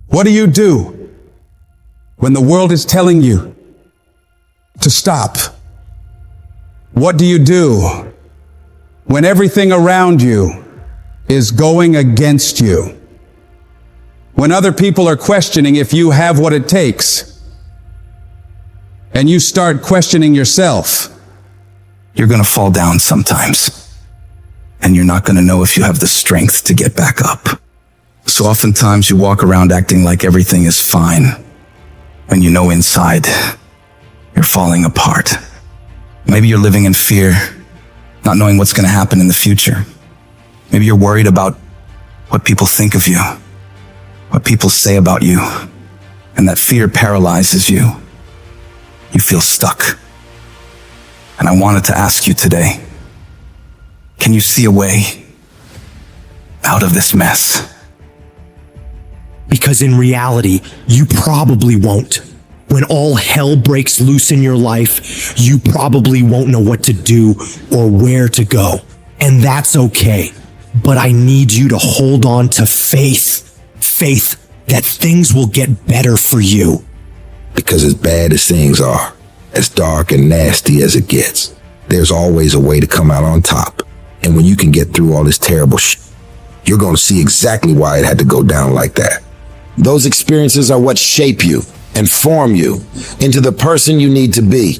What do you do when the world is telling you to stop? What do you do when everything around you is going against you? When other people are questioning if you have what it takes, and you start questioning yourself, you're going to fall down sometimes, and you're not going to know if you have the strength to get back up. So oftentimes you walk around acting like everything is fine, when you know inside you're falling apart. Maybe you're living in fear, not knowing what's going to happen in the future. Maybe you're worried about what people think of you, what people say about you, and that fear paralyzes you. You feel stuck. And I wanted to ask you today, can you see a way out of this mess? Because in reality, you probably won't. When all hell breaks loose in your life, you probably won't know what to do or where to go. And that's okay. But I need you to hold on to faith. Faith that things will get better for you. Because as bad as things are, as dark and nasty as it gets, there's always a way to come out on top. And when you can get through all this terrible you're going to see exactly why it had to go down like that. Those experiences are what shape you and form you into the person you need to be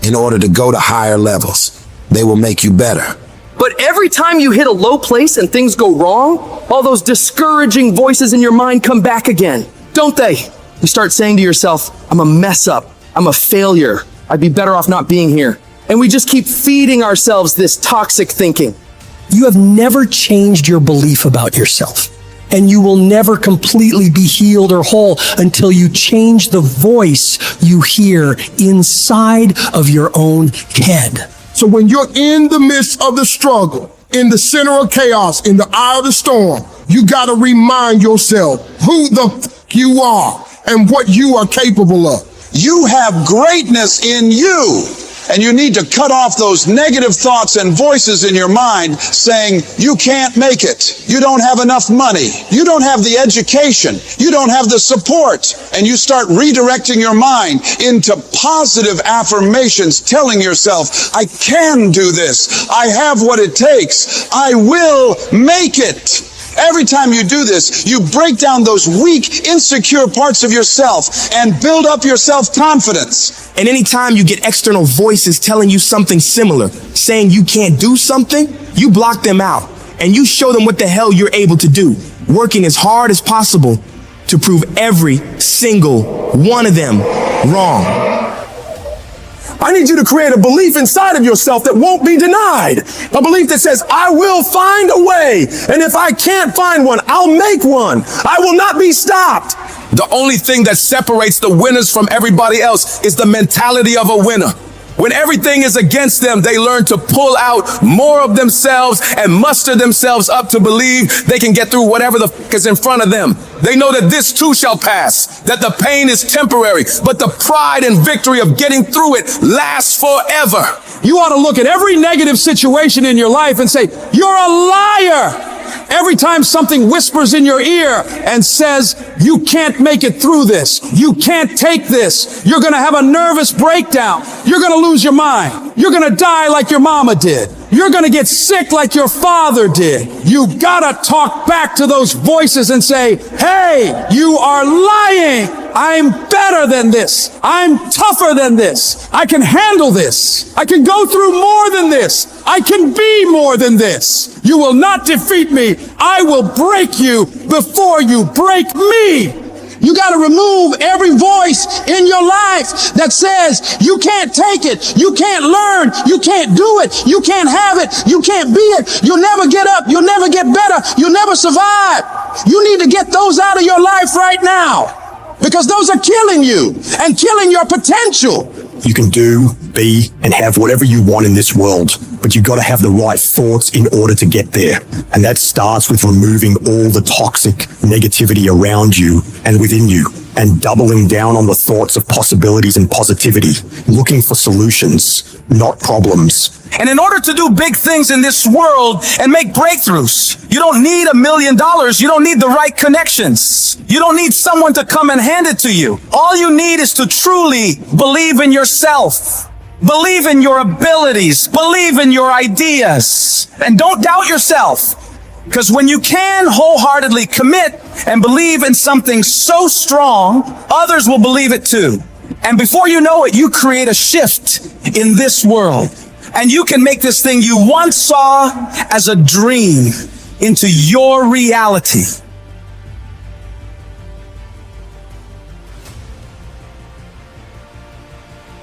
in order to go to higher levels. They will make you better. But every time you hit a low place and things go wrong, all those discouraging voices in your mind come back again, don't they? You start saying to yourself, I'm a mess up. I'm a failure. I'd be better off not being here. And we just keep feeding ourselves this toxic thinking. You have never changed your belief about yourself. And you will never completely be healed or whole until you change the voice you hear inside of your own head. So when you're in the midst of the struggle, in the center of chaos, in the eye of the storm, you got to remind yourself who you are and what you are capable of. You have greatness in you. And you need to cut off those negative thoughts and voices in your mind saying, you can't make it. You don't have enough money. You don't have the education. You don't have the support. And you start redirecting your mind into positive affirmations, telling yourself, I can do this. I have what it takes. I will make it. Every time you do this, you break down those weak, insecure parts of yourself and build up your self-confidence. And anytime you get external voices telling you something similar, saying you can't do something, you block them out and you show them what the hell you're able to do, working as hard as possible to prove every single one of them wrong. I need you to create a belief inside of yourself that won't be denied. A belief that says, I will find a way. And if I can't find one, I'll make one. I will not be stopped. The only thing that separates the winners from everybody else is the mentality of a winner. When everything is against them, they learn to pull out more of themselves and muster themselves up to believe they can get through whatever the f is in front of them. They know that this too shall pass, that the pain is temporary, but the pride and victory of getting through it lasts forever. You ought to look at every negative situation in your life and say, you're a liar. Every time something whispers in your ear and says, you can't make it through this, you can't take this, you're going to have a nervous breakdown, you're going to lose your mind, you're going to die like your mama did, you're going to get sick like your father did. You got to talk back to those voices and say, hey, you are lying. I'm better than this. I'm tougher than this. I can handle this. I can go through more than this. I can be more than this. You will not defeat me. I will break you before you break me. You got to remove every voice in your life that says you can't take it, you can't learn, you can't do it, you can't have it, you can't be it, you'll never get up, you'll never get better, you'll never survive. You need to get those out of your life right now, because those are killing you and killing your potential. You can do, be, and have whatever you want in this world, but you've got to have the right thoughts in order to get there. And that starts with removing all the toxic negativity around you and within you. and doubling down on the thoughts of possibilities and positivity, looking for solutions, not problems. And in order to do big things in this world and make breakthroughs, you don't need $1 million. You don't need the right connections. You don't need someone to come and hand it to you. All you need is to truly believe in yourself. Believe in your abilities. Believe in your ideas. And don't doubt yourself. Because when you can wholeheartedly commit and believe in something so strong, others will believe it too. And before you know it, you create a shift in this world. And you can make this thing you once saw as a dream into your reality.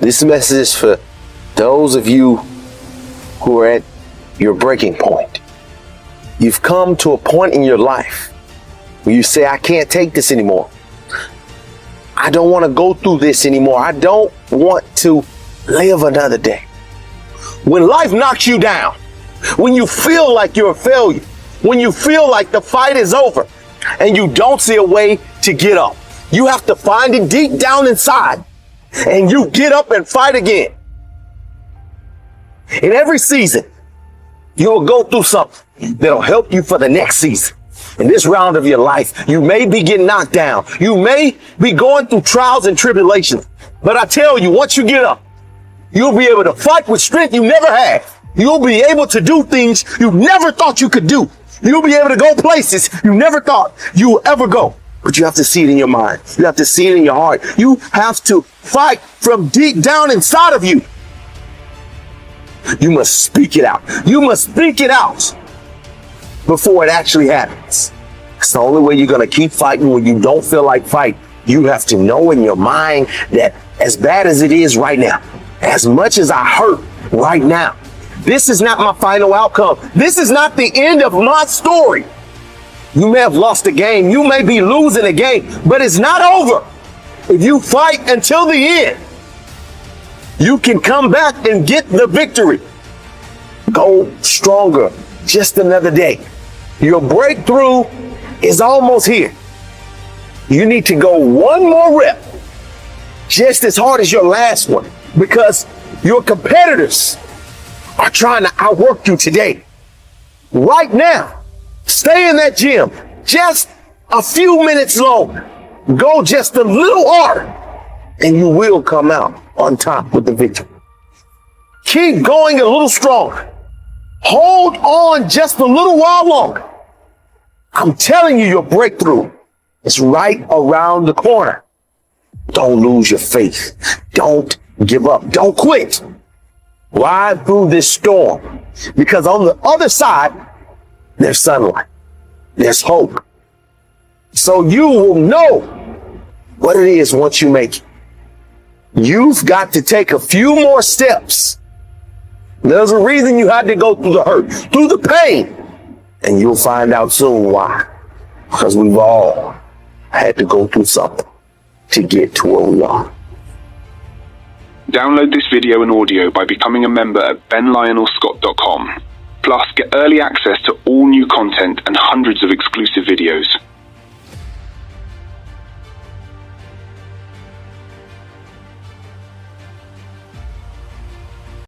This message is for those of you who are at your breaking point. You've come to a point in your life where you say, I can't take this anymore. I don't want to go through this anymore. I don't want to live another day. When life knocks you down, when you feel like you're a failure, when you feel like the fight is over and you don't see a way to get up, you have to find it deep down inside and you get up and fight again. In every season, you'll go through something that'll help you for the next season. In this round of your life, you may be getting knocked down. You may be going through trials and tribulations. But I tell you, once you get up, you'll be able to fight with strength you never had. You'll be able to do things you never thought you could do. You'll be able to go places you never thought you would ever go. But you have to see it in your mind. You have to see it in your heart. You have to fight from deep down inside of you. You must speak it out. You must speak it out before it actually happens. It's the only way you're going to keep fighting when you don't feel like fighting. You have to know in your mind that as bad as it is right now, as much as I hurt right now, this is not my final outcome. This is not the end of my story. You may have lost a game. You may be losing a game, but it's not over. If you fight until the end, you can come back and get the victory. Go stronger. Just another day. Your breakthrough is almost here. You need to go one more rep, just as hard as your last one, because your competitors are trying to outwork you today. Right now, stay in that gym just a few minutes longer. Go just a little harder, and you will come out on top with the victory. Keep going a little stronger. Hold on just a little while longer. I'm telling you, your breakthrough is right around the corner. Don't lose your faith. Don't give up. Don't quit. Ride through this storm, because on the other side, there's sunlight. There's hope. So you will know what it is once you make it. You've got to take a few more steps. There's a reason you had to go through the hurt, through the pain, and you'll find out soon why. Because we've all had to go through something to get to where we are. Download this video and audio by becoming a member at benlionelscott.com. Plus, get early access to all new content and hundreds of exclusive videos.